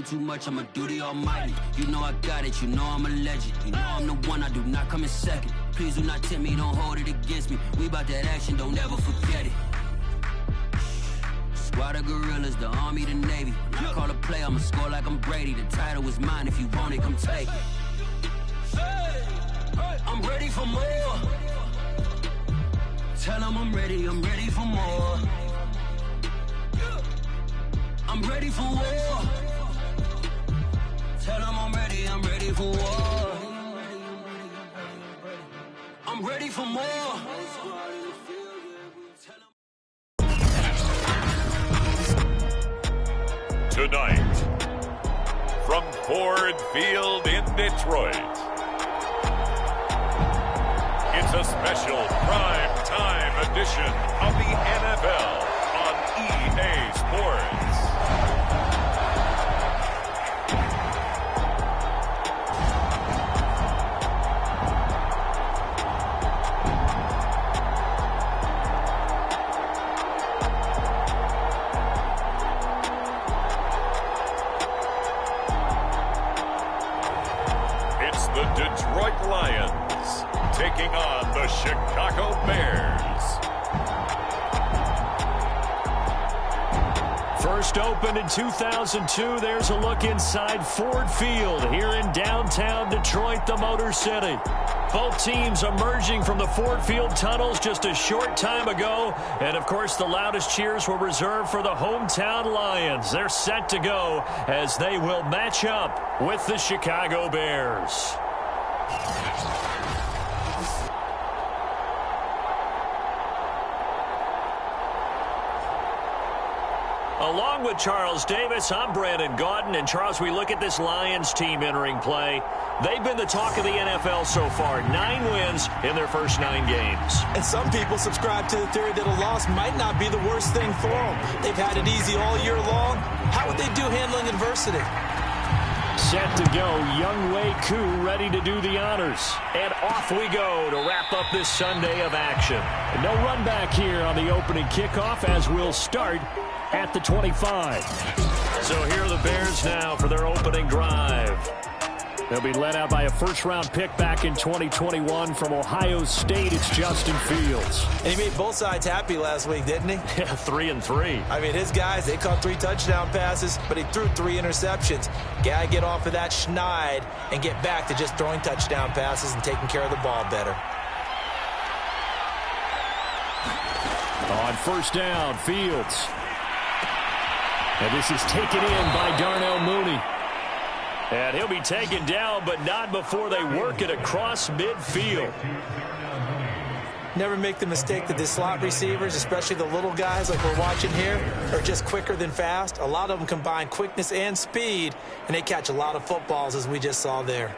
Too much, I'ma do the almighty. You know I got it, you know I'm a legend. You know I'm the one, I do not come in second. Please do not tempt me, don't hold it against me. We bout that action, don't ever forget it. Squad of gorillas, the army, the navy. When I call a play, I'ma score like I'm Brady. The title is mine, if you want it, come take it. I'm ready for more. Tell them I'm ready for more. I'm ready for war. Tell them I'm ready for war. I'm ready for more. Tonight, from Ford Field in Detroit, it's a special prime time edition of the NFL on EA Sports. The Detroit Lions taking on the Chicago Bears. First opened in 2002, there's a look inside Ford Field here in downtown Detroit, the Motor City. Both teams emerging from the Ford Field tunnels just a short time ago. And, of course, the loudest cheers were reserved for the hometown Lions. They're set to go as they will match up with the Chicago Bears. Along with Charles Davis, I'm Brandon Gaudin. And, Charles, we look at this Lions team entering play. They've been the talk of the NFL so far. 9 wins in their first 9 games. And some people subscribe to the theory that a loss might not be the worst thing for them. They've had it easy all year long. How would they do handling adversity? Set to go, Younghoe Koo ready to do the honors. And off we go to wrap up this Sunday of action. No run back here on the opening kickoff as we'll start at the 25. So here are the Bears now for their opening drive. They'll be led out by a first-round pick back in 2021 from Ohio State. It's Justin Fields. And he made both sides happy last week, didn't he? Yeah, 3-3. I mean, his guys, they caught 3 touchdown passes, but he threw 3 interceptions. Gotta get off of that schneid and get back to just throwing touchdown passes and taking care of the ball better. On first down, Fields. And this is taken in by Darnell Mooney. And he'll be taken down, but not before they work it across midfield. Never make the mistake that the slot receivers, especially the little guys like we're watching here, are just quicker than fast. A lot of them combine quickness and speed, and they catch a lot of footballs, as we just saw there.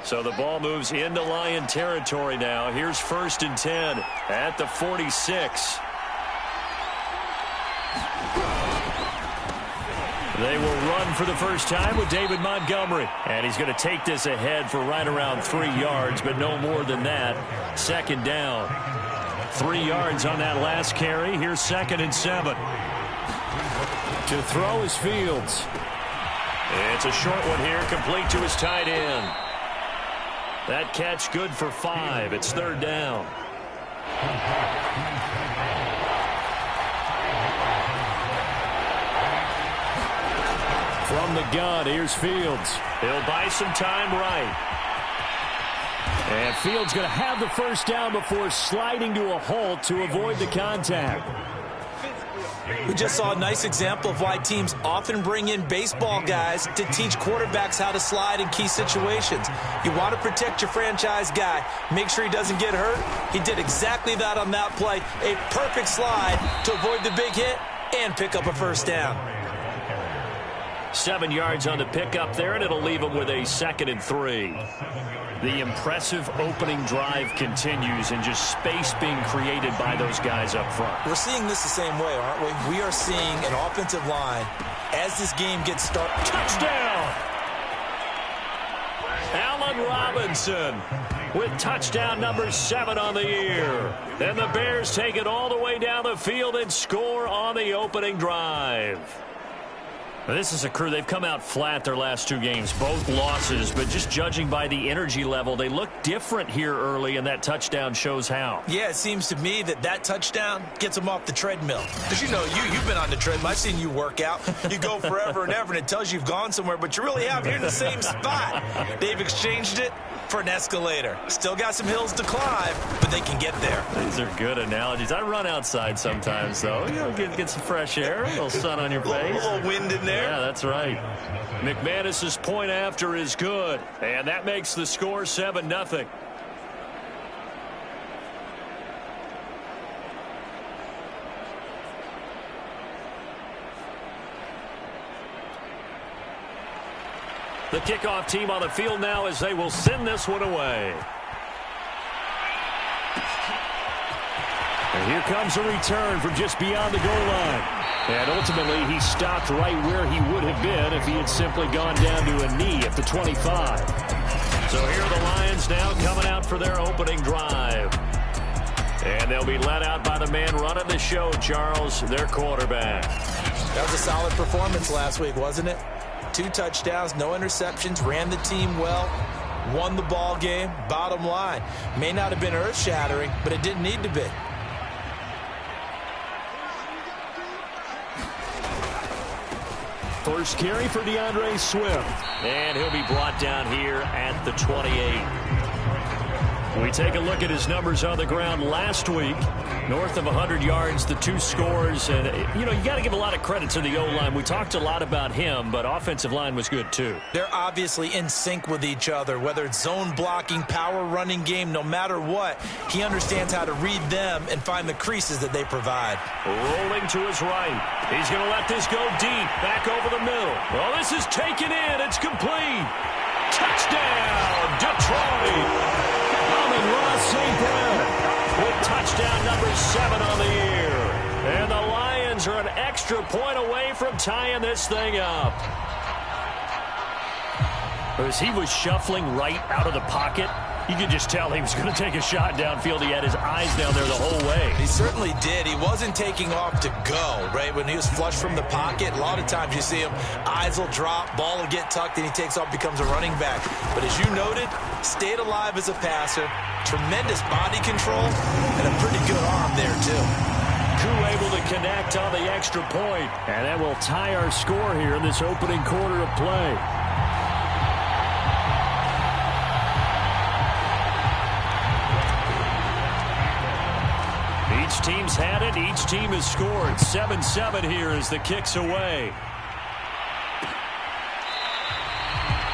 So the ball moves into Lion territory now. Here's 1st and 10 at the 46. They will run for the first time with David Montgomery. And he's going to take this ahead for right around 3 yards, but no more than that. 2nd down. 3 yards on that last carry. Here's 2nd and 7. To throw is Fields. It's a short one here, complete to his tight end. That catch good for 5. It's 3rd down. From the gun, here's Fields. He'll buy some time right. And Fields going to have the first down before sliding to a halt to avoid the contact. We just saw a nice example of why teams often bring in baseball guys to teach quarterbacks how to slide in key situations. You want to protect your franchise guy. Make sure he doesn't get hurt. He did exactly that on that play. A perfect slide to avoid the big hit and pick up a first down. 7 yards on the pickup there, and it'll leave him with a 2nd and 3. The impressive opening drive continues and just space being created by those guys up front. We're seeing this the same way, aren't we? We are seeing an offensive line as this game gets started. Touchdown! Allen Robinson Robinson with touchdown number 7 on the year. And the Bears take it all the way down the field and score on the opening drive. This is a crew, they've come out flat their last 2 games, both losses, but just judging by the energy level, they look different here early, and that touchdown shows how. Yeah, it seems to me that touchdown gets them off the treadmill. Because you know, you've been on the treadmill. I've seen you work out. You go forever and ever, and it tells you you've gone somewhere, but you really haven't. You're in the same spot. They've exchanged it for an escalator. Still got some hills to climb, but they can get there. These are good analogies. I run outside sometimes, though. You know, get some fresh air, a little sun on your face. A little wind in there. Yeah, that's right. McManus's point after is good, and that makes the score 7-0. The kickoff team on the field now as they will send this one away. And here comes a return from just beyond the goal line. And ultimately, he stopped right where he would have been if he had simply gone down to a knee at the 25. So here are the Lions now coming out for their opening drive. And they'll be led out by the man running the show, Charles, their quarterback. That was a solid performance last week, wasn't it? 2 touchdowns, no interceptions, ran the team well, won the ball game. Bottom line, may not have been earth-shattering, but it didn't need to be. First carry for DeAndre Swift. And he'll be brought down here at the 28. We take a look at his numbers on the ground last week. North of 100 yards, the 2 scores. And, you know, you got to give a lot of credit to the O-line. We talked a lot about him, but offensive line was good, too. They're obviously in sync with each other, whether it's zone blocking, power running game, no matter what. He understands how to read them and find the creases that they provide. Rolling to his right. He's going to let this go deep, back over the middle. Well, this is taken in. It's complete. Touchdown, Detroit. Amon-Ra St. Brown with touchdown number 7 on the year. And the Lions are an extra point away from tying this thing up. As he was shuffling right out of the pocket, you could just tell he was going to take a shot downfield. He had his eyes down there the whole way. He certainly did. He wasn't taking off to go, right? When he was flushed from the pocket, a lot of times you see him, eyes will drop, ball will get tucked, and he takes off, becomes a running back. But as you noted, stayed alive as a passer, tremendous body control, and a pretty good arm there, too. Koo able to connect on the extra point. And that will tie our score here in this opening quarter of play. Each team's had it. Each team has scored. 7-7 here as the kick's away.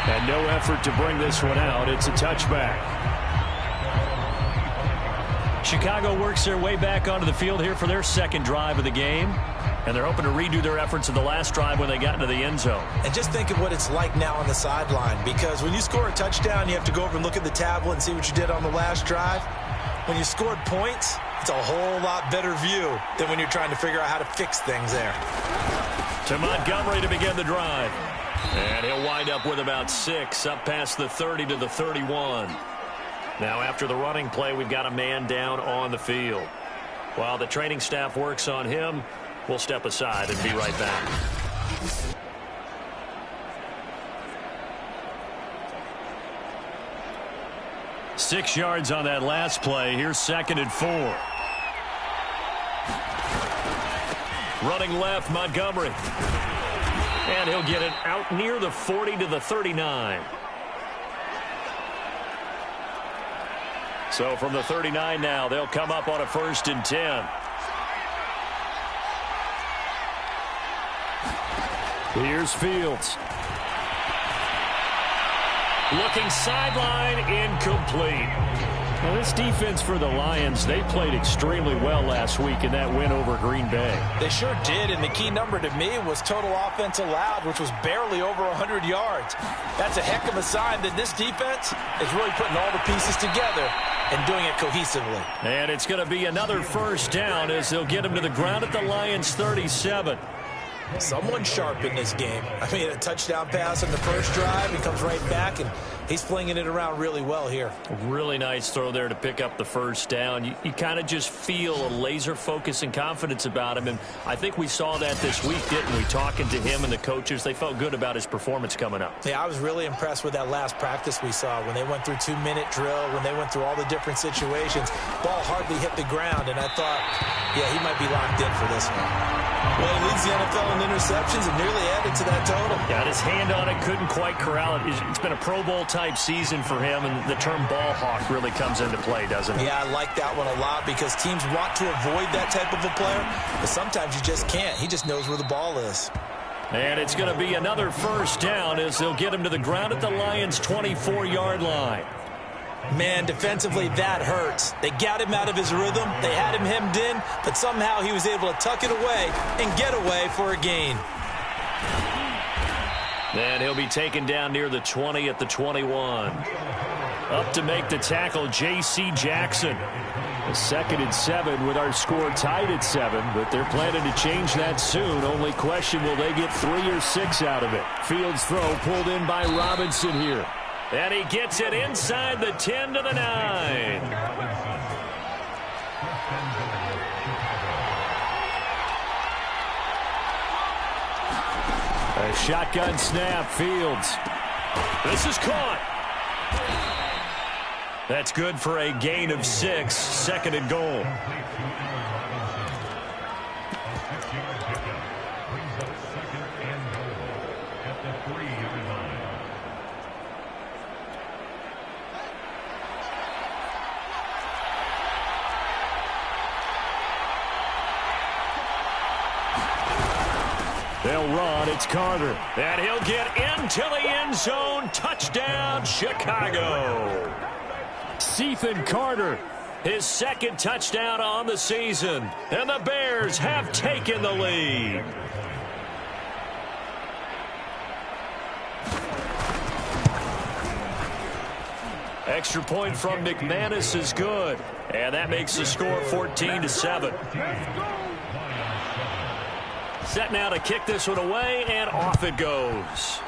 And no effort to bring this one out. It's a touchback. Chicago works their way back onto the field here for their second drive of the game. And they're hoping to redo their efforts in the last drive when they got into the end zone. And just think of what it's like now on the sideline. Because when you score a touchdown, you have to go over and look at the tablet and see what you did on the last drive. When you scored points, it's a whole lot better view than when you're trying to figure out how to fix things there. To Montgomery to begin the drive. And he'll wind up with about 6, up past the 30 to the 31. Now after the running play, we've got a man down on the field. While the training staff works on him, we'll step aside and be right back. Six yards on that last play. Here's 2nd and 4. Running left, Montgomery. And he'll get it out near the 40 to the 39. So from the 39 now, they'll come up on a 1st and 10. Here's Fields. Looking sideline, incomplete. Now this defense for the Lions, they played extremely well last week in that win over Green Bay. They sure did, and the key number to me was total offense allowed, which was barely over 100 yards. That's a heck of a sign that this defense is really putting all the pieces together and doing it cohesively. And it's going to be another 1st down as they'll get him to the ground at the Lions' 37. Someone sharp in this game. I mean, a touchdown pass on the first drive. He comes right back and He's flinging it around really well here. Really nice throw there to pick up the first down. You kind of just feel a laser focus and confidence about him, and I think we saw that this week, didn't we? Talking to him and the coaches, they felt good about his performance coming up. Yeah, I was really impressed with that last practice we saw when they went through 2-minute drill, when they went through all the different situations. Ball hardly hit the ground, and I thought, yeah, he might be locked in for this one. Well, he leads the NFL in interceptions and nearly added to that total. Got his hand on it, couldn't quite corral it. It's been a Pro Bowl-type season for him, and the term ball hawk really comes into play, doesn't it? Yeah, I like that one a lot because teams want to avoid that type of a player, but sometimes you just can't. He just knows where the ball is. And it's going to be another first down as they'll get him to the ground at the Lions' 24-yard line. Man, defensively, that hurts. They got him out of his rhythm. They had him hemmed in, but somehow he was able to tuck it away and get away for a gain. Then he'll be taken down near the 20 at the 21. Up to make the tackle, J.C. Jackson. A 2nd and 7 with our score tied at 7, but they're planning to change that soon. Only question, will they get 3 or 6 out of it? Fields throw pulled in by Robinson here. And he gets it inside the 10 to the 9. A shotgun snap, Fields. This is caught. That's good for a gain of 6, 2nd and goal. They'll run. It's Carter. And he'll get into the end zone. Touchdown, Chicago. Ethan Carter, his 2nd touchdown on the season. And the Bears have taken the lead. Extra point from McManus is good. And that makes the score 14-7. Set now to kick this one away, and off it goes.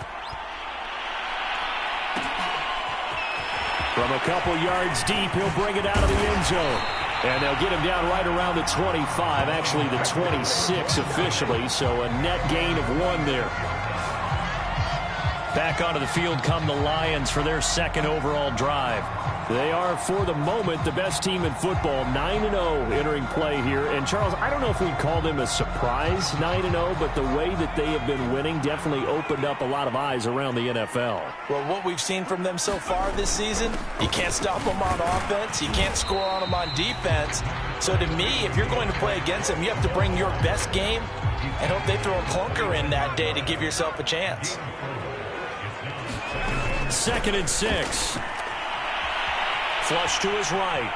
From a couple yards deep, he'll bring it out of the end zone. And they'll get him down right around the 25, actually the 26 officially, so a net gain of 1 there. Back onto the field come the Lions for their 2nd overall drive. They are, for the moment, the best team in football, 9-0 entering play here. And, Charles, I don't know if we'd call them a surprise 9-0, but the way that they have been winning definitely opened up a lot of eyes around the NFL. Well, what we've seen from them so far this season, you can't stop them on offense. You can't score on them on defense. So, to me, if you're going to play against them, you have to bring your best game and hope they throw a clunker in that day to give yourself a chance. 2nd and 6. Flush to his right.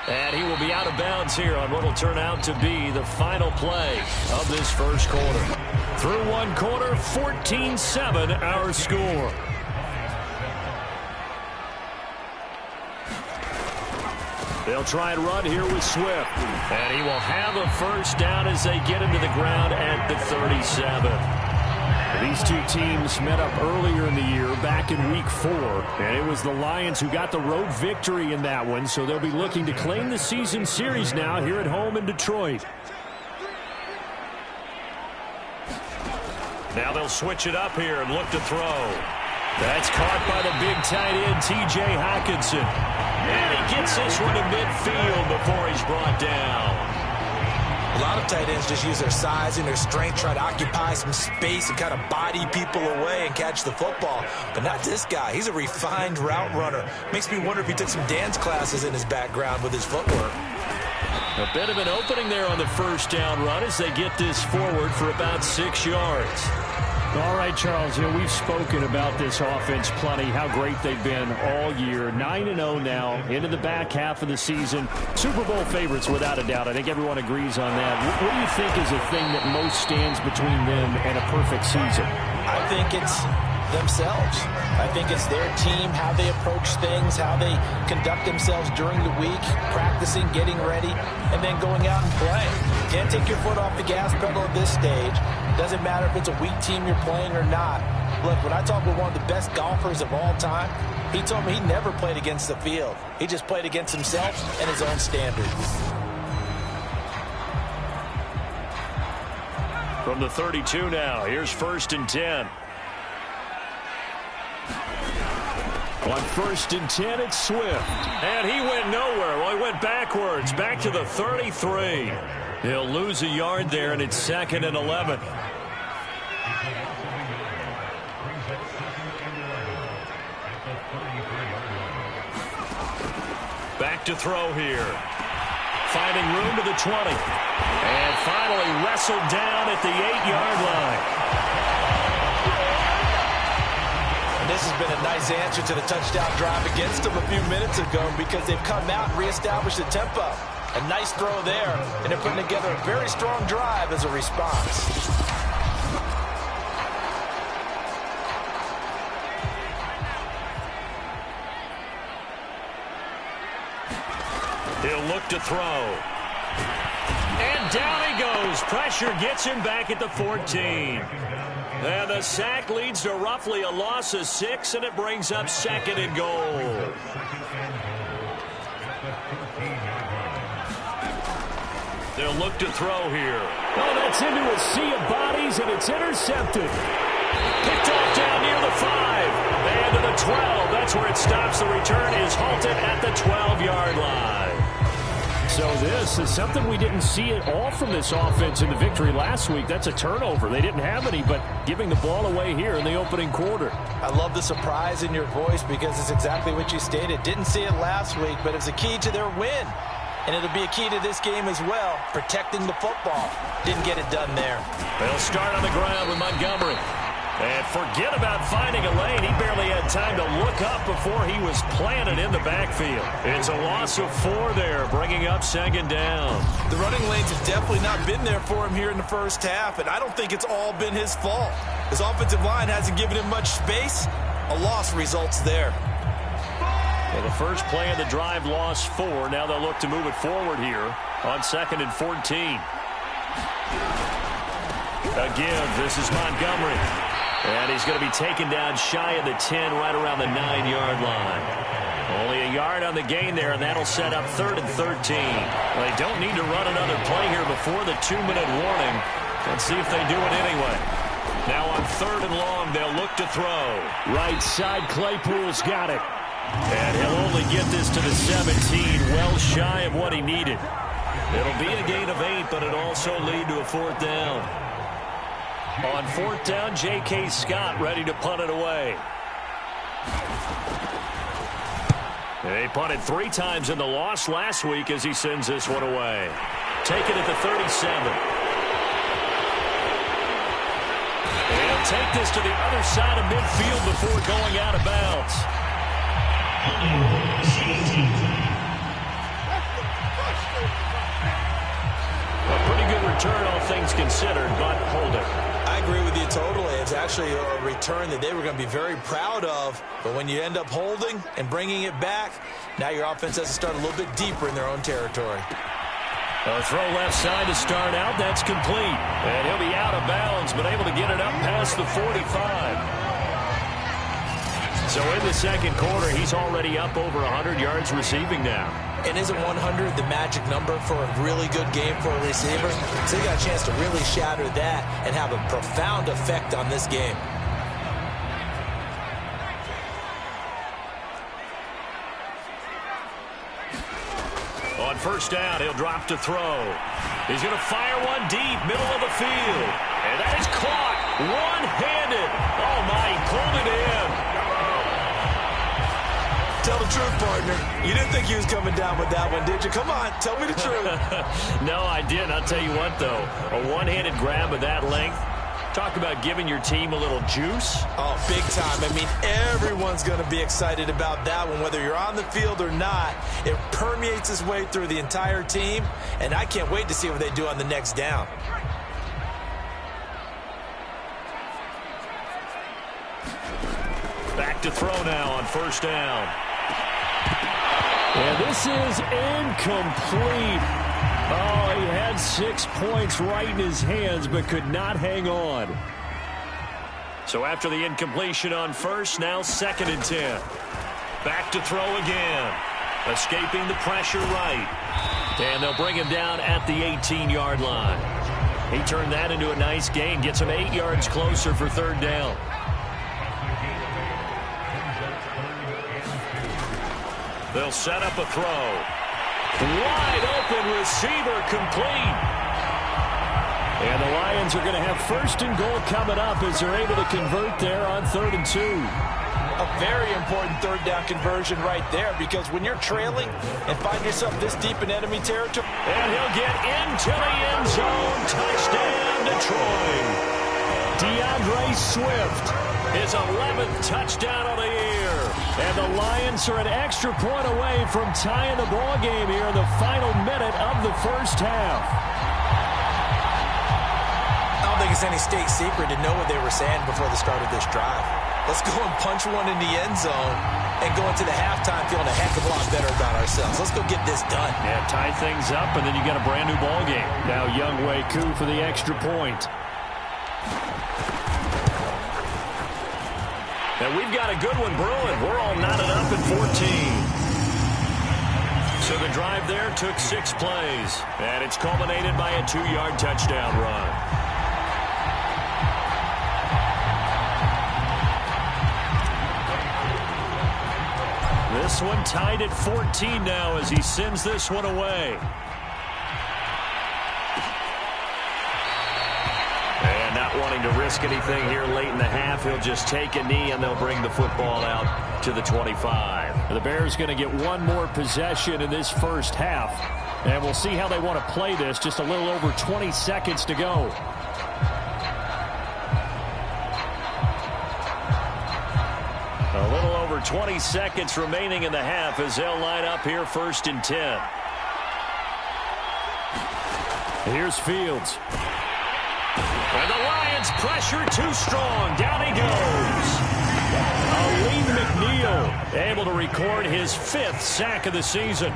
And he will be out of bounds here on what will turn out to be the final play of this first quarter. Through 1 quarter, 14-7 our score. They'll try and run here with Swift. And he will have a first down as they get him to the ground at the 37. These two teams met up earlier in the year, back in Week 4, and it was the Lions who got the road victory in that one, so they'll be looking to claim the season series now here at home in Detroit. Now they'll switch it up here and look to throw. That's caught by the big tight end, T.J. Hockenson. And he gets this one to midfield before he's brought down. A lot of tight ends just use their size and their strength, try to occupy some space and kind of body people away and catch the football. But not this guy. He's a refined route runner. Makes me wonder if he took some dance classes in his background with his footwork. A bit of an opening there on the first down run as they get this forward for about 6 yards. All right, Charles, we've spoken about this offense plenty, how great they've been all year. 9-0 now, into the back half of the season. Super Bowl favorites, without a doubt. I think everyone agrees on that. What do you think is the thing that most stands between them and a perfect season? I think it's themselves. I think it's their team, how they approach things, how they conduct themselves during the week, practicing, getting ready, and then going out and playing. You can't take your foot off the gas pedal at this stage. Doesn't matter if it's a weak team you're playing or not. Look, when I talk with one of the best golfers of all time, he told me he never played against the field. He just played against himself and his own standards. From the 32 now, here's 1st and 10. On 1st and 10, it's Swift. And he went nowhere. Well, he went backwards, back to the 33. He'll lose a yard there, and it's 2nd and 11. Back to throw here. Finding room to the 20. And finally wrestled down at the 8-yard line. And this has been a nice answer to the touchdown drive against them a few minutes ago because they've come out and reestablished the tempo. A nice throw there, and they're putting together a very strong drive as a response. He'll look to throw. And down he goes. Pressure gets him back at the 14. And the sack leads to roughly a loss of 6, and it brings up 2nd and goal. They'll look to throw here. Oh, that's into a sea of bodies, and it's intercepted. Picked off down near the 5. And to the 12. That's where it stops. The return is halted at the 12-yard line. So this is something we didn't see at all from this offense in the victory last week. That's a turnover. They didn't have any, but giving the ball away here in the opening quarter. I love the surprise in your voice because it's exactly what you stated. Didn't see it last week, but it was a key to their win. And it'll be a key to this game as well, protecting the football. Didn't get it done there. They'll start on the ground with Montgomery. And forget about finding a lane. He barely had time to look up before he was planted in the backfield. It's a loss of 4 there, bringing up 2nd down. The running lanes have definitely not been there for him here in the first half, and I don't think it's all been his fault. His offensive line hasn't given him much space. A loss results there. Well, the first play of the drive lost 4. Now they'll look to move it forward here on 2nd and 14. Again, this is Montgomery. And he's going to be taken down shy of the 10, right around the 9-yard line. Only a yard on the gain there, and that'll set up 3rd and 13. Well, they don't need to run another play here before the 2-minute warning. Let's see if they do it anyway. Now on 3rd and long, they'll look to throw. Right side, Claypool's got it. And he'll only get this to the 17, well shy of what he needed. It'll be a gain of 8, but it'll also lead to a 4th down. On 4th down, J.K. Scott ready to punt it away. They punted 3 times in the loss last week as he sends this one away. Taken at the 37. They'll take this to the other side of midfield before going out of bounds. A pretty good return, all things considered, but hold it. I agree with you totally. It's actually a return that they were going to be very proud of. But when you end up holding and bringing it back, now your offense has to start a little bit deeper in their own territory. A throw left side to start out. That's complete. And he'll be out of bounds, but able to get it up past the 45. So in the second quarter, he's already up over 100 yards receiving now. And isn't 100 the magic number for a really good game for a receiver? So you got a chance to really shatter that and have a profound effect on this game. On 1st down, he'll drop to throw. He's going to fire one deep, middle of the field. And that is caught one-handed. Oh, my, he pulled it in. Tell the truth, partner. You didn't think he was coming down with that one, did you? Come on, tell me the truth. No, I didn't. I'll tell you what, though. A one-handed grab of that length. Talk about giving your team a little juice. Oh, big time. I mean, everyone's going to be excited about that one, whether you're on the field or not. It permeates its way through the entire team, and I can't wait to see what they do on the next down. Back to throw now on 1st down. And this is incomplete. Oh, he had 6 points right in his hands, but could not hang on. So after the incompletion on first, now 2nd and 10. Back to throw again. Escaping the pressure right. And they'll bring him down at the 18-yard line. He turned that into a nice gain. Gets him 8 yards closer for 3rd down. They'll set up a throw. Wide open receiver complete. And the Lions are going to have 1st and goal coming up as they're able to convert there on 3rd and 2. A very important 3rd down conversion right there, because when you're trailing and find yourself this deep in enemy territory. And he'll get into the end zone. Touchdown, Detroit. DeAndre Swift, his 11th touchdown of the year. And the Lions are an extra point away from tying the ball game here in the final minute of the first half. I don't think it's any state secret to know what they were saying before the start of this drive. Let's go and punch one in the end zone and go into the halftime feeling a heck of a lot better about ourselves. Let's go get this done. Yeah, tie things up, and then you got a brand new ball game. Now Younghoe Koo for the extra point. And we've got a good one brewing. We're all knotted up at 14. So the drive there took 6 plays. And it's culminated by a 2-yard touchdown run. This one tied at 14 now as he sends this one away. And not wanting to risk anything here late in the half, he'll just take a knee and they'll bring the football out to the 25. The Bears going to get one more possession in this first half. And we'll see how they want to play this. Just a little over 20 seconds to go. A little over 20 seconds remaining in the half as they'll line up here 1st and 10. Here's Fields. And the Lions pressure too strong. Down he goes. Aleem McNeil able to record his 5th sack of the season.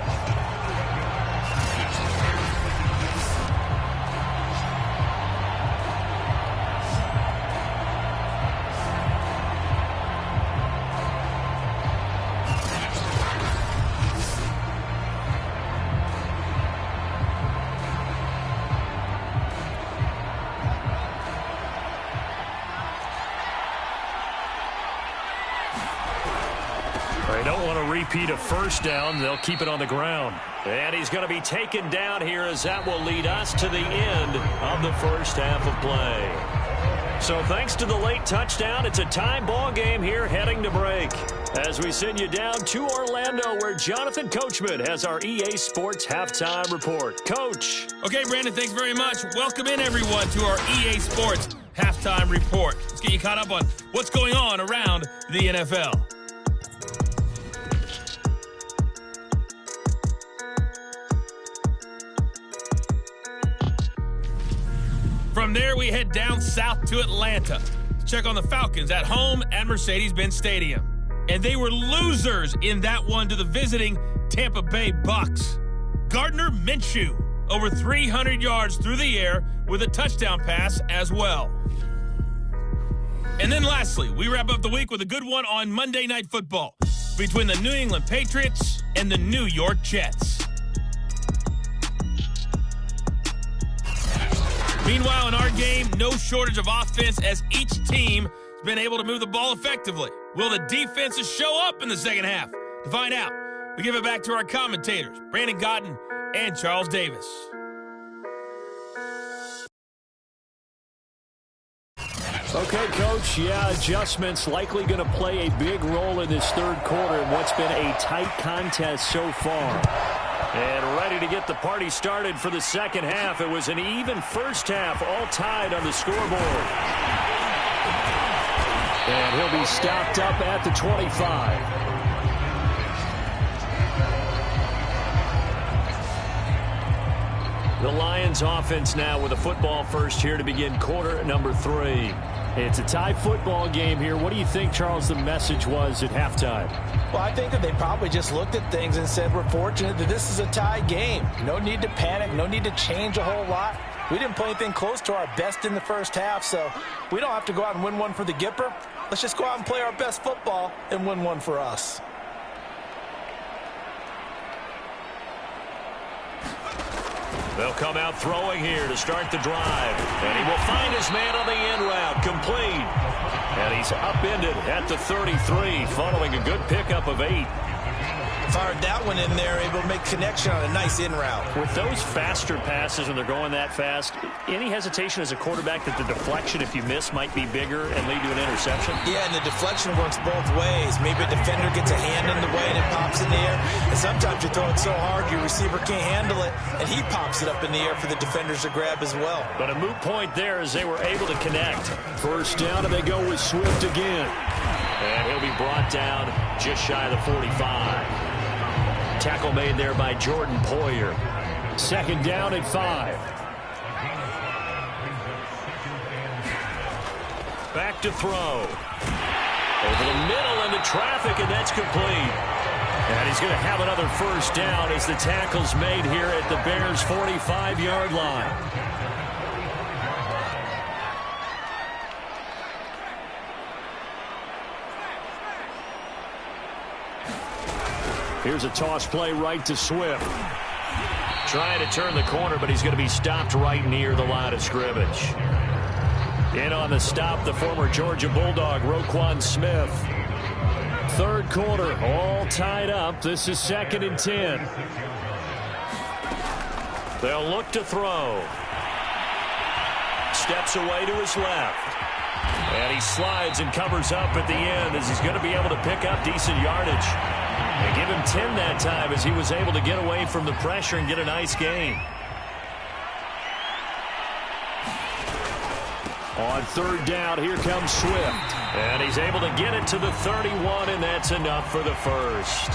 They don't want to repeat a first down. They'll keep it on the ground. And he's going to be taken down here as that will lead us to the end of the first half of play. So thanks to the late touchdown, it's a tie ball game here heading to break. As we send you down to Orlando, where Jonathan Coachman has our EA Sports Halftime Report. Coach. Okay, Brandon, thanks very much. Welcome in, everyone, to our EA Sports Halftime Report. Let's get you caught up on what's going on around the NFL. From there, we head down south to Atlanta to check on the Falcons at home at Mercedes-Benz Stadium. And they were losers in that one to the visiting Tampa Bay Bucks. Gardner Minshew, over 300 yards through the air with a touchdown pass as well. And then lastly, we wrap up the week with a good one on Monday Night Football between the New England Patriots and the New York Jets. Meanwhile, in our game, no shortage of offense as each team has been able to move the ball effectively. Will the defenses show up in the second half? To find out, we give it back to our commentators, Brandon Gaudin and Charles Davis. Okay, Coach, adjustments likely going to play a big role in this third quarter in what's been a tight contest so far. And ready to get the party started for the second half. It was an even first half, all tied on the scoreboard. And he'll be stopped up at the 25. The Lions offense now with a football first here to begin quarter number 3. It's a tie football game here. What do you think, Charles, the message was at halftime? Well, I think that they probably just looked at things and said, we're fortunate that this is a tie game. No need to panic, no need to change a whole lot. We didn't play anything close to our best in the first half, so we don't have to go out and win one for the Gipper. Let's just go out and play our best football and win one for us. They'll come out throwing here to start the drive. And he will find his man on the end route. Complete. And he's upended at the 33 following a good pickup of 8. Fired that one in there, able to make connection on a nice in route. With those faster passes when they're going that fast, any hesitation as a quarterback that the deflection, if you miss, might be bigger and lead to an interception? Yeah, and the deflection works both ways. Maybe a defender gets a hand in the way and it pops in the air. And sometimes you throw it so hard your receiver can't handle it, and he pops it up in the air for the defenders to grab as well. But a moot point there as they were able to connect. First down, and they go with Swift again. And he'll be brought down just shy of the 45. Tackle made there by Jordan Poyer. Second down at 5. Back to throw. Over the middle into traffic, and that's complete. And he's going to have another first down as the tackle's made here at the Bears' 45-yard line. Here's a toss play right to Swift. Trying to turn the corner, but he's going to be stopped right near the line of scrimmage. In on the stop, the former Georgia Bulldog, Roquan Smith. Third quarter, all tied up. This is 2nd and 10. They'll look to throw. Steps away to his left. And he slides and covers up at the end as he's going to be able to pick up decent yardage. They give him 10 that time as he was able to get away from the pressure and get a nice gain. On third down, here comes Swift. And he's able to get it to the 31, and that's enough for the first.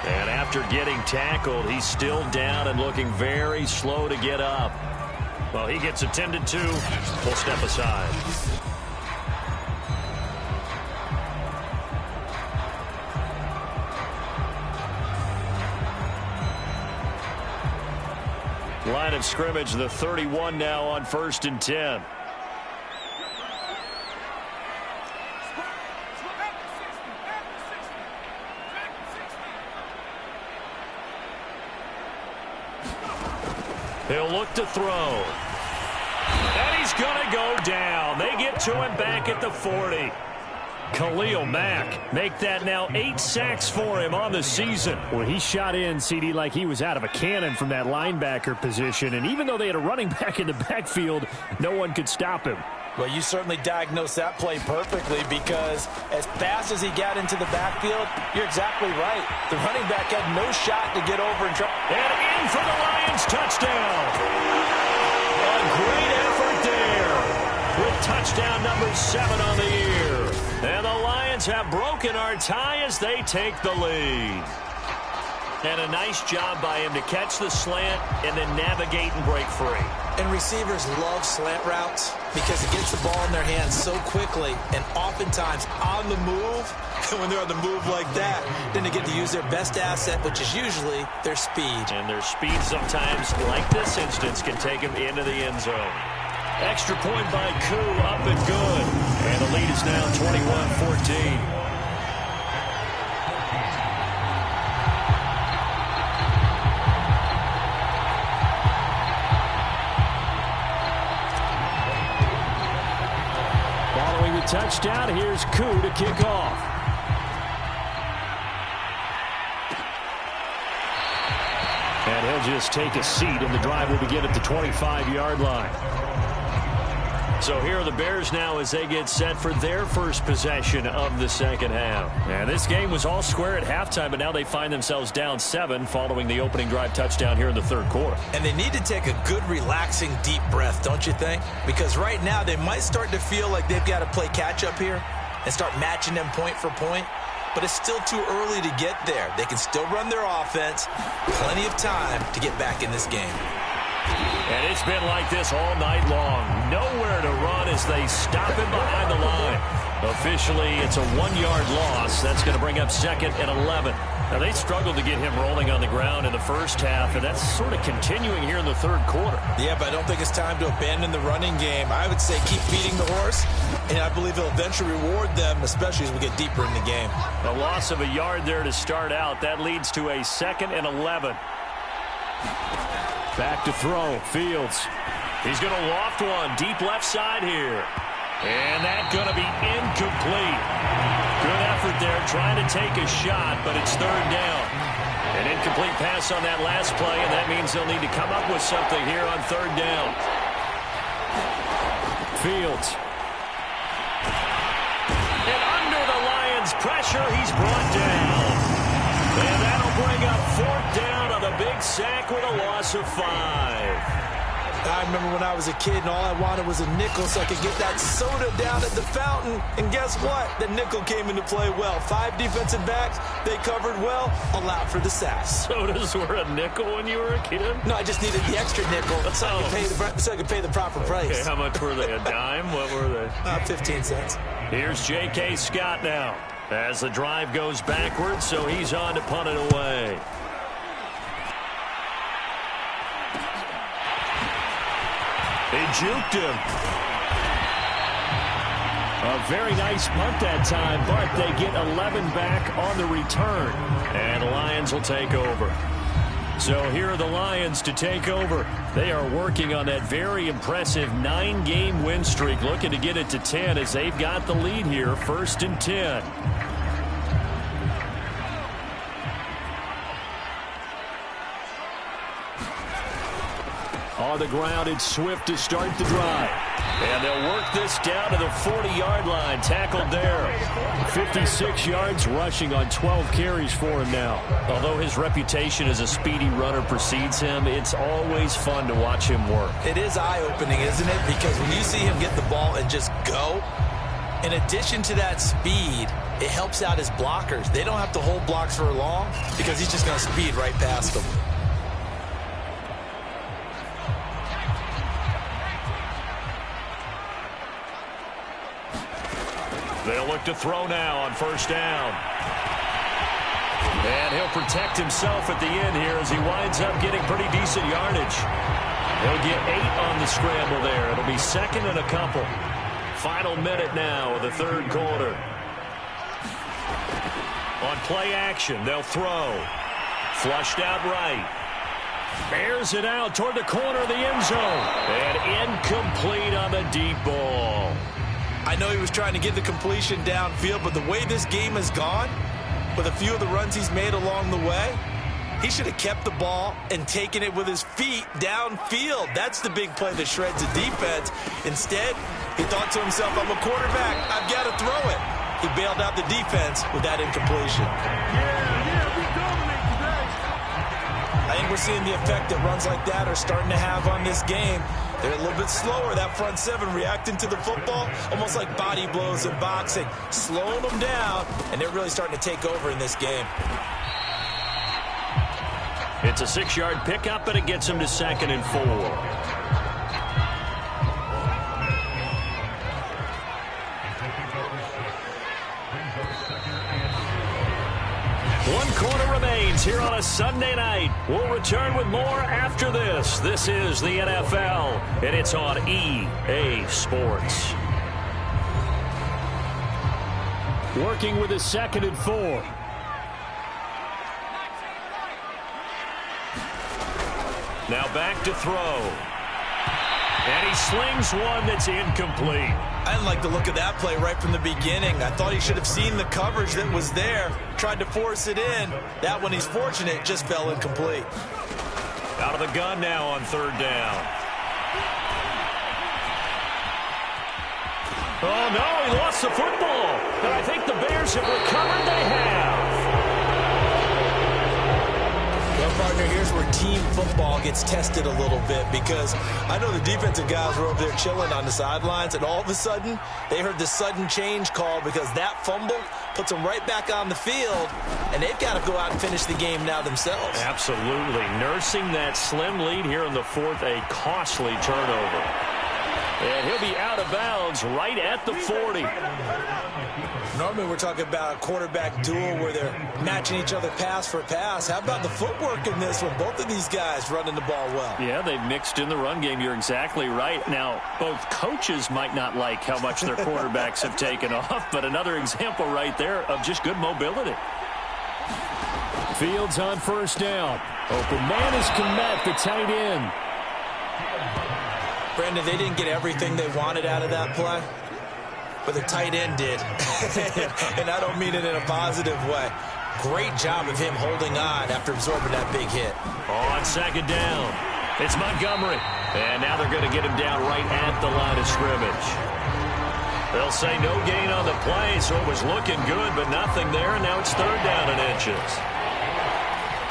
And after getting tackled, he's still down and looking very slow to get up. Well, he gets attended to. We'll step aside. Line of scrimmage, the 31 now on 1st and 10. He'll look to throw. And he's going to go down. They get to him back at the 40. Khalil Mack make that now 8 sacks for him on the season. Well, he shot in, CD, like he was out of a cannon from that linebacker position. And even though they had a running back in the backfield, no one could stop him. Well, you certainly diagnosed that play perfectly because as fast as he got into the backfield, you're exactly right. The running back had no shot to get over and try. And in for the Lions touchdown. A great effort there with touchdown number 7 on the year. And the Lions have broken our tie as they take the lead. And a nice job by him to catch the slant and then navigate and break free. And receivers love slant routes because it gets the ball in their hands so quickly and oftentimes on the move. And when they're on the move like that, then they get to use their best asset, which is usually their speed. And their speed sometimes, like this instance, can take them into the end zone. Extra point by Koo, up and good. And the lead is now 21-14. Following the touchdown, here's Koo to kick off. And he'll just take a seat, and the drive will begin at the 25-yard line. So here are the Bears now as they get set for their first possession of the second half. And this game was all square at halftime, but now they find themselves down 7 following the opening drive touchdown here in the third quarter. And they need to take a good, relaxing, deep breath, don't you think? Because right now they might start to feel like they've got to play catch-up here and start matching them point for point. But it's still too early to get there. They can still run their offense. Plenty of time to get back in this game. And it's been like this all night long. Nowhere to run as they stop him behind the line. Officially, it's a 1-yard loss. That's going to bring up 2nd and 11. Now, they struggled to get him rolling on the ground in the first half, and that's sort of continuing here in the third quarter. Yeah, but I don't think it's time to abandon the running game. I would say keep feeding the horse, and I believe he'll eventually reward them, especially as we get deeper in the game. A loss of a yard there to start out. That leads to a 2nd and 11. Back to throw. Fields. He's going to loft one deep left side here. And that's going to be incomplete. Good effort there trying to take a shot, but it's 3rd down. An incomplete pass on that last play, and that means they'll need to come up with something here on 3rd down. Fields. And under the Lions' pressure, he's brought down. And that'll bring up 4th down on the big sack with a loss of 5. I remember when I was a kid and all I wanted was a nickel so I could get that soda down at the fountain. And guess what? The nickel came into play well. 5 defensive backs, they covered well, allowed for the sacks. Sodas were a nickel when you were a kid? No, I just needed the extra nickel so I could pay the proper price. Okay, how much were they? A dime? What were they? 15 cents. Here's J.K. Scott now as the drive goes backwards, so he's on to punt it away. They juked him. A very nice punt that time, but they get 11 back on the return. And the Lions will take over. So here are the Lions to take over. They are working on that very impressive 9-game win streak, looking to get it to 10 as they've got the lead here, 1st and 10. On the ground, it's Swift to start the drive. And they'll work this down to the 40-yard line. Tackled there. 56 yards rushing on 12 carries for him now. Although his reputation as a speedy runner precedes him, it's always fun to watch him work. It is eye-opening, isn't it? Because when you see him get the ball and just go, in addition to that speed, it helps out his blockers. They don't have to hold blocks for long because he's just going to speed right past them. They'll look to throw now on 1st down. And he'll protect himself at the end here as he winds up getting pretty decent yardage. He'll get 8 on the scramble there. It'll be 2nd and a couple. Final minute now of the 3rd quarter. On play action, they'll throw. Flushed out right. Bears it out toward the corner of the end zone. And incomplete on the deep ball. I know he was trying to get the completion downfield, but the way this game has gone, with a few of the runs he's made along the way, he should have kept the ball and taken it with his feet downfield. That's the big play that shreds the defense. Instead, he thought to himself, I'm a quarterback, I've got to throw it. He bailed out the defense with that incompletion. We dominate today. I think we're seeing the effect that runs like that are starting to have on this game. They're a little bit slower, that front 7 reacting to the football, almost like body blows in boxing, slowing them down, and they're really starting to take over in this game. It's a 6-yard pickup, but it gets him to 2nd and 4. One quarter remains here on a Sunday night. We'll return with more after this. This is the NFL, and it's on EA Sports. Working with a 2nd and 4. Now back to throw. And he slings one that's incomplete. I didn't like the look of that play right from the beginning. I thought he should have seen the coverage that was there, tried to force it in. That one, he's fortunate, just fell incomplete. Out of the gun now on 3rd down. Oh, no, he lost the football. And I think the Bears have recovered. They have. Well, partner, here's where team football gets tested a little bit, because I know the defensive guys were over there chilling on the sidelines, and all of a sudden, they heard the sudden change call because that fumble puts them right back on the field, and they've got to go out and finish the game now themselves. Absolutely. Nursing that slim lead here in the 4th, a costly turnover. And he'll be out of bounds right at the 40. Normally we're talking about a quarterback duel where they're matching each other pass for pass. How about the footwork in this one? Both of these guys running the ball well. Yeah, they've mixed in the run game. You're exactly right. Now, both coaches might not like how much their quarterbacks have taken off, but another example right there of just good mobility. Fields on first down. Open man is Kmet, the tight end. Brandon, they didn't get everything they wanted out of that play, but the tight end did. And I don't mean it in a positive way. Great job of him holding on after absorbing that big hit. On second down, it's Montgomery. And now they're going to get him down right at the line of scrimmage. They'll say no gain on the play, so it was looking good, but nothing there, and now it's third down and inches.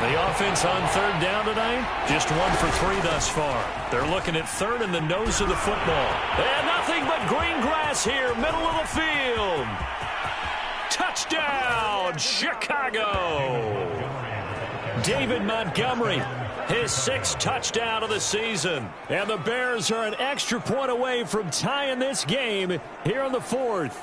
The offense on third down tonight, just 1 for 3 thus far. They're looking at third in the nose of the football. And nothing but green grass here, middle of the field. Touchdown, Chicago. David Montgomery, his 6th touchdown of the season. And the Bears are an extra point away from tying this game here in the 4th.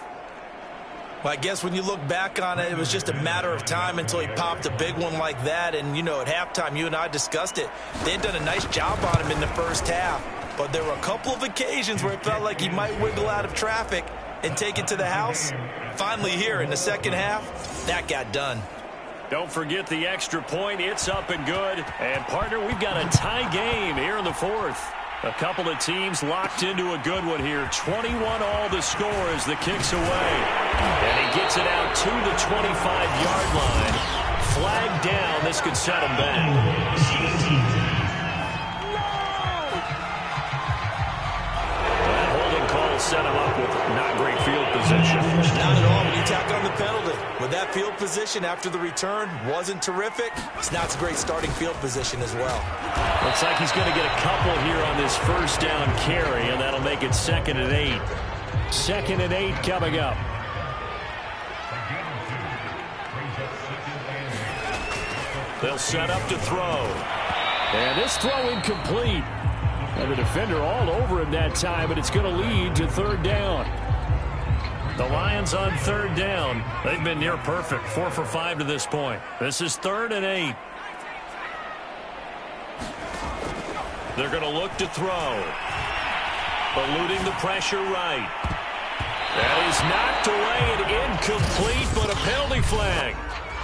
Well, I guess when you look back on it, it was just a matter of time until he popped a big one like that. And, you know, at halftime, you and I discussed it. They had done a nice job on him in the first half. But there were a couple of occasions where it felt like he might wiggle out of traffic and take it to the house. Finally here in the second half, that got done. Don't forget the extra point. It's up and good. And, partner, we've got a tie game here in the 4th. A couple of teams locked into a good one here. 21 all the score as the kick's away. And he gets it out to the 25-yard line. Flag down. This could set him back. That holding call set him up with not great field position. Not at all when you tack on the penalty. With that field position after the return wasn't terrific. It's not a great starting field position as well. Looks like he's going to get a couple here on this first down carry, and that'll make it 2nd and 8. 2nd and 8 coming up. They'll set up to throw. And this throw incomplete. And the defender all over him that time, and it's going to lead to third down. The Lions on third down. They've been near perfect. 4 for 5 to this point. This is 3rd and 8. They're going to look to throw. Eluding the pressure right. That is knocked away and incomplete, but a penalty flag.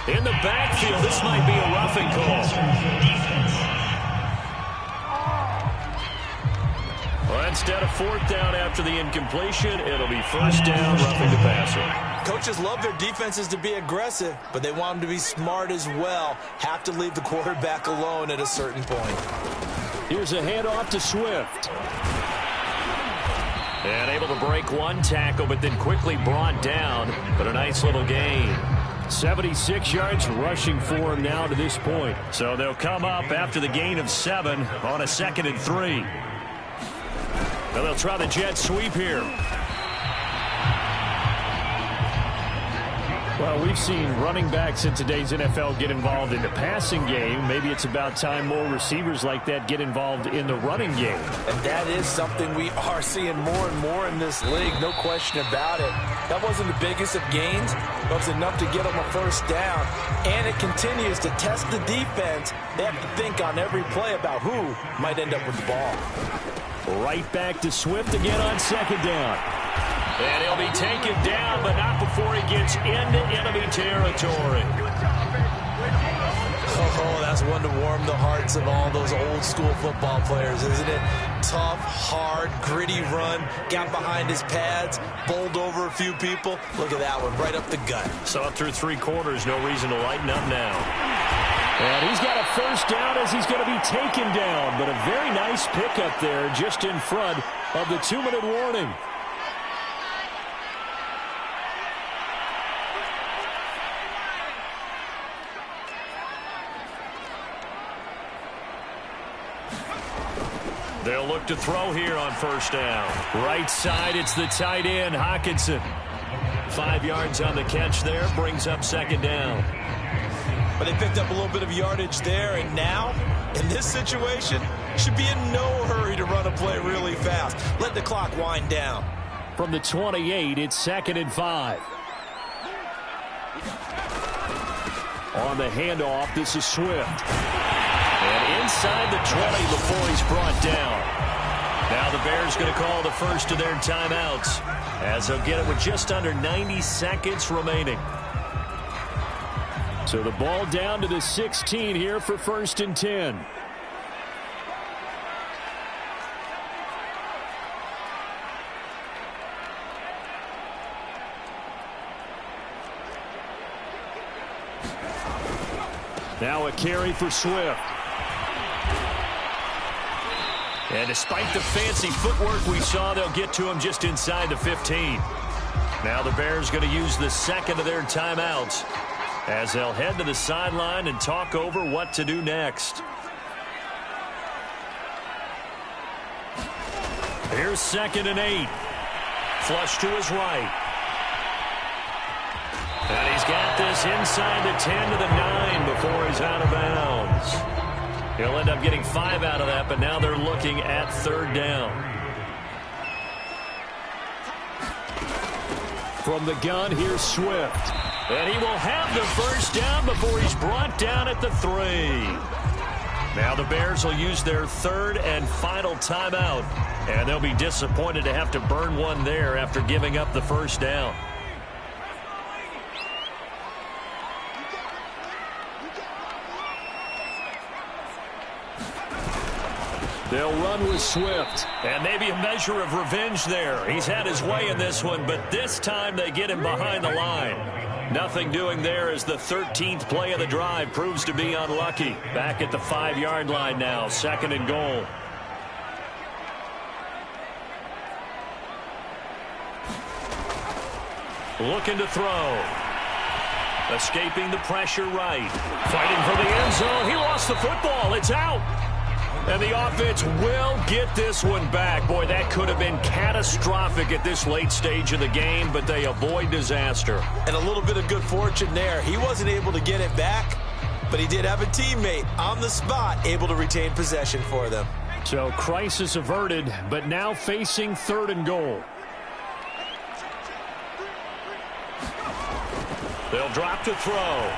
In the backfield, this might be a roughing call. Well, instead of 4th down after the incompletion, it'll be 1st down, roughing the passer. Coaches love their defenses to be aggressive, but they want them to be smart as well. Have to leave the quarterback alone at a certain point. Here's a handoff to Swift. And able to break one tackle, but then quickly brought down. But a nice little gain. 76 yards rushing for him now to this point. So they'll come up after the gain of 7 on a 2nd and 3. Well, they'll try the jet sweep here. Well, we've seen running backs in today's NFL get involved in the passing game. Maybe it's about time more receivers like that get involved in the running game. And that is something we are seeing more and more in this league, no question about it. That wasn't the biggest of gains, but it was enough to get them a 1st down. And it continues to test the defense. They have to think on every play about who might end up with the ball. Right back to Swift again on 2nd down. And he'll be taken down, but not before he gets into enemy territory. Oh, that's one to warm the hearts of all those old school football players, isn't it? Tough, hard, gritty run, got behind his pads, bowled over a few people. Look at that one, right up the gut. So through 3 quarters, no reason to lighten up now. And he's got a 1st down as he's going to be taken down. But a very nice pickup there just in front of the 2-minute warning. They'll look to throw here on 1st down. Right side, it's the tight end, Hockenson. 5 yards on the catch there, brings up 2nd down. But they picked up a little bit of yardage there, and now, in this situation, should be in no hurry to run a play really fast. Let the clock wind down. From the 28, it's 2nd and 5. On the handoff, this is Swift. And inside the 20 before he's brought down. Now the Bears going to call the first of their timeouts, as they'll get it with just under 90 seconds remaining. So the ball down to the 16 here for 1st and 10. Now a carry for Swift. And despite the fancy footwork we saw, they'll get to him just inside the 15. Now the Bears going to use the second of their timeouts, as they'll head to the sideline and talk over what to do next. Here's 2nd and 8. Flush to his right. And he's got this inside the 10 to the 9 before he's out of bounds. He'll end up getting 5 out of that, but now they're looking at 3rd down. From the gun, here's Swift. And he will have the 1st down before he's brought down at the 3. Now the Bears will use their 3rd and final timeout, and they'll be disappointed to have to burn one there after giving up the 1st down. They'll run with Swift. And maybe a measure of revenge there. He's had his way in this one, but this time they get him behind the line. Nothing doing there as the 13th play of the drive proves to be unlucky. Back at the 5-yard line now, 2nd and goal. Looking to throw. Escaping the pressure right. Fighting for the end zone. He lost the football. It's out. And the offense will get this one back. Boy, that could have been catastrophic at this late stage of the game, but they avoid disaster. And a little bit of good fortune there. He wasn't able to get it back, but he did have a teammate on the spot able to retain possession for them. So crisis averted, but now facing 3rd and goal. They'll drop to throw.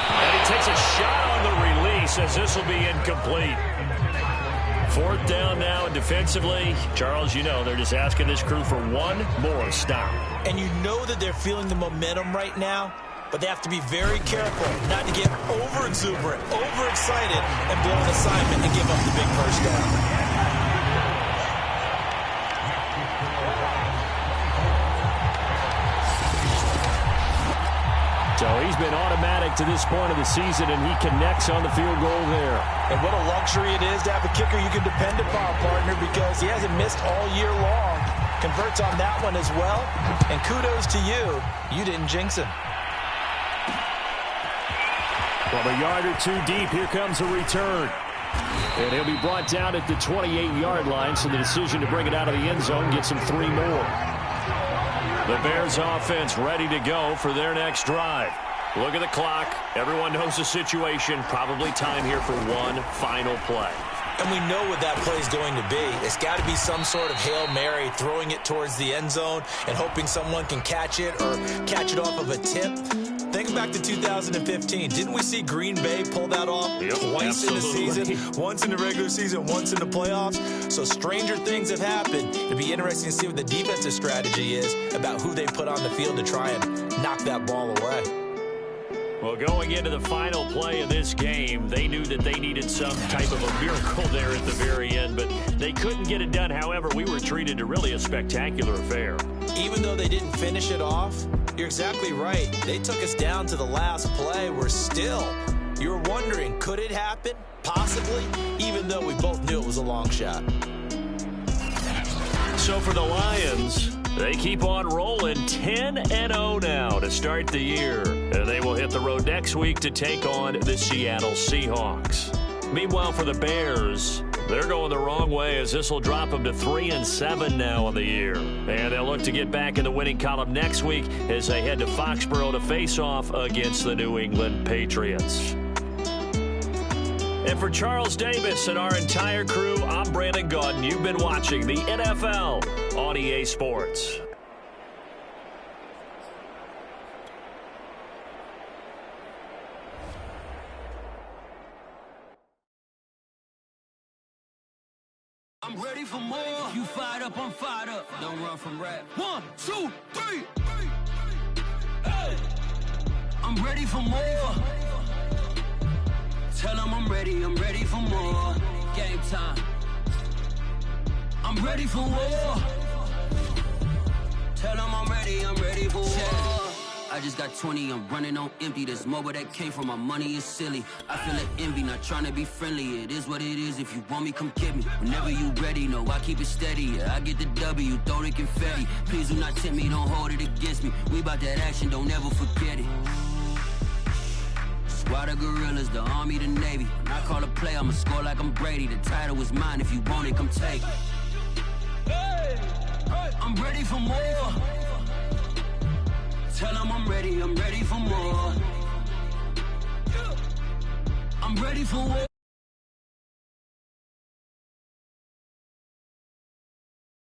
And he takes a shot on the release, as this will be incomplete. 4th down now, and defensively, Charles, you know, they're just asking this crew for one more stop. And you know that they're feeling the momentum right now, but they have to be very careful not to get over-exuberant, over-excited, and blow an assignment and give up the big 1st down. So he's been automatic to this point of the season, and he connects on the field goal there. And what a luxury it is to have a kicker you can depend upon, partner, because he hasn't missed all year long. Converts on that one as well. And kudos to you. You didn't jinx him. From a yard or 2 deep, here comes a return. And he'll be brought down at the 28-yard line, so the decision to bring it out of the end zone gets him 3 more. The Bears offense ready to go for their next drive. Look at the clock. Everyone knows the situation. Probably time here for one final play. And we know what that play is going to be. It's got to be some sort of Hail Mary, throwing it towards the end zone and hoping someone can catch it or catch it off of a tip. Think back to 2015. Didn't we see Green Bay pull that off twice in the season? Once in the regular season, once in the playoffs. So stranger things have happened. It'll be interesting to see what the defensive strategy is about who they put on the field to try and knock that ball away. Well, going into the final play of this game, they knew that they needed some type of a miracle there at the very end, but they couldn't get it done. However, we were treated to really a spectacular affair. Even though they didn't finish it off, you're exactly right. They took us down to the last play. We're still, you were wondering, could it happen? Possibly, even though we both knew it was a long shot. So for the Lions, they keep on rolling 10-0 now to start the year. And they will hit the road next week to take on the Seattle Seahawks. Meanwhile, for the Bears, they're going the wrong way, as this will drop them to 3-7 now on the year. And they'll look to get back in the winning column next week as they head to Foxborough to face off against the New England Patriots. And for Charles Davis and our entire crew, I'm Brandon Gaudin. You've been watching the NFL on EA Sports. I'm ready for more. You fired up, I'm fired up. Don't run from rap. 1, 2, 3. Hey. I'm ready for more. Tell them I'm ready for more. Game time. I'm ready for war. Tell them I'm ready for war. I just got 20, I'm running on empty. This mobile that came from my money is silly. I feel an envy, not trying to be friendly. It is what it is, if you want me, come get me. Whenever you ready, no, I keep it steady. Yeah, I get the W, throw the confetti. Please do not tempt me, don't hold it against me. We about that action, don't ever forget it. Squad of gorillas, the army, the navy. When I call a play, I'ma score like I'm Brady. The title is mine, if you want it, come take it. I'm ready for more. Tell them I'm ready for more. I'm ready for war.